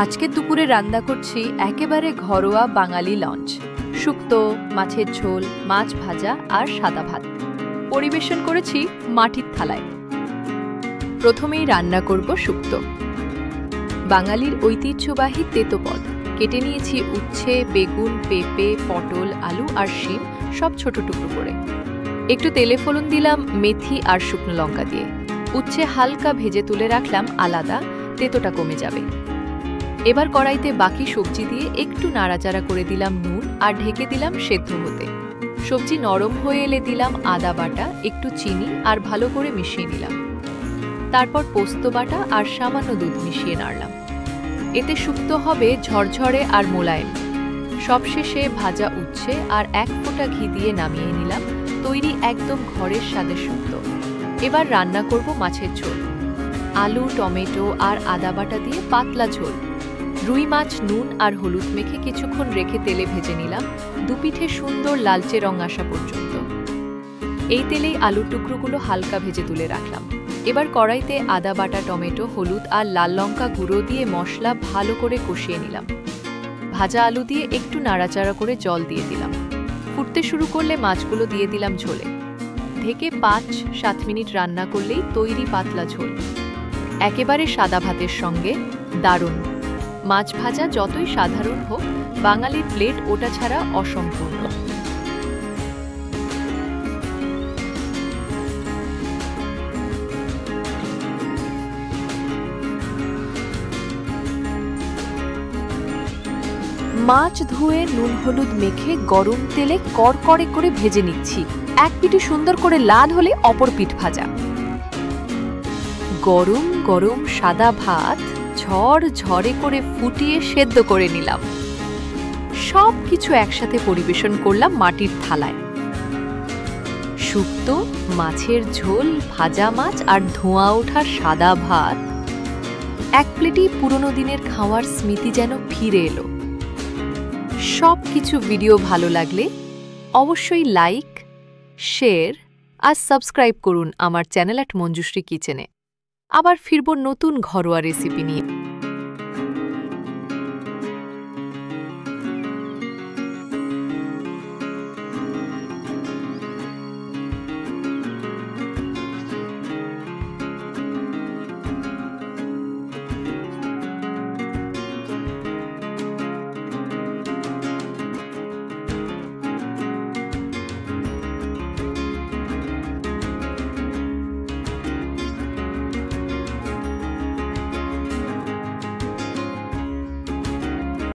আজকে দুপুরে রান্না করছি একেবারে ঘরোয়া বাঙালি লঞ্চ, শুক্তো, মাছের ঝোল, মাছ ভাজা আর সাদা ভাত। পরিবেশন করেছি মাটির থালায়। প্রথমেই রান্না করব শুক্তো। বাঙালির ঐতিহ্যবাহী তেতো পদ। কেটে নিয়েছি উচ্ছে, বেগুন, পেঁপে, পটল, আলু আর শিম, সব ছোট টুকরো করে। একটু তেলে ফোড়ন দিলাম মেথি আর শুকনো লঙ্কা দিয়ে। উচ্ছে হালকা ভেজে তুলে রাখলাম আলাদা, তেতোটা কমে যাবে। এবার কড়াইতে বাকি সবজি দিয়ে একটু নাড়াচাড়া করে দিলাম নুন আর ঢেকে দিলাম সেদ্ধ হতে। সবজি নরম হয়ে এলে দিলাম আদা বাটা, একটু চিনি আর ভালো করে মিশিয়ে নিলাম। তারপর পোস্ত বাটা আর সামান্য দুধ মিশিয়ে নাড়লাম। এতে শুক্তো হবে ঝরঝরে আর মোলায়েম। সবশেষে ভাজা উচ্ছে আর এক ফোঁটা ঘি দিয়ে নামিয়ে নিলাম। তৈরি একদম ঘরের স্বাদের শুক্তো। এবার রান্না করব মাছের ঝোল। আলু, টমেটো আর আদা বাটা দিয়ে পাতলা ঝোল। রুই মাছ নুন আর হলুদ মেখে কিছুক্ষণ রেখে তেলে ভেজে নিলাম, দুপিঠে সুন্দর লালচে রং আসা পর্যন্ত। এই তেলেই আলুর টুকরোগুলো হালকা ভেজে তুলে রাখলাম। এবার কড়াইতে আদা বাটা, টমেটো, হলুদ আর লাল লঙ্কা গুঁড়ো দিয়ে মশলা ভালো করে কষিয়ে নিলাম। ভাজা আলু দিয়ে একটু নাড়াচাড়া করে জল দিয়ে দিলাম। ফুটতে শুরু করলে মাছগুলো দিয়ে দিলাম ঝোলে। ঢেকে ৫-৭ মিনিট রান্না করলেই তৈরি পাতলা ঝোল। একেবারে সাদা ভাতের সঙ্গে দারুণ। মাছ ভাজা যতই সাধারণ হোক, বাঙালির প্লেট ওটা ছাড়া অসম্পূর্ণ। মাছ ধুয়ে নুন হলুদ মেখে গরম তেলে কড়কড়ে করে ভেজে নিচ্ছি। এক পিঠে সুন্দর করে লাল হলে অপর পিঠ ভাজা। গরম গরম সাদা ভাত ঝরঝরে করে ফুটিয়ে সেদ্ধ করে নিলাম। সব কিছু একসাথে পরিবেশন করলাম মাটির থালায়। শুক্তো, মাছের ঝোল, ভাজা মাছ আর ধোঁয়া ওঠা সাদা ভাত। এক প্লেটেই পুরনো দিনের খাওয়ার স্মৃতি যেন ফিরে এলো। সব কিছু ভিডিও ভালো লাগলে অবশ্যই লাইক, শেয়ার আর সাবস্ক্রাইব করুন আমার চ্যানেল @মঞ্জুশ্রী কিচেনে। আবার ফিরব নতুন ঘরোয়া রেসিপি নিয়ে।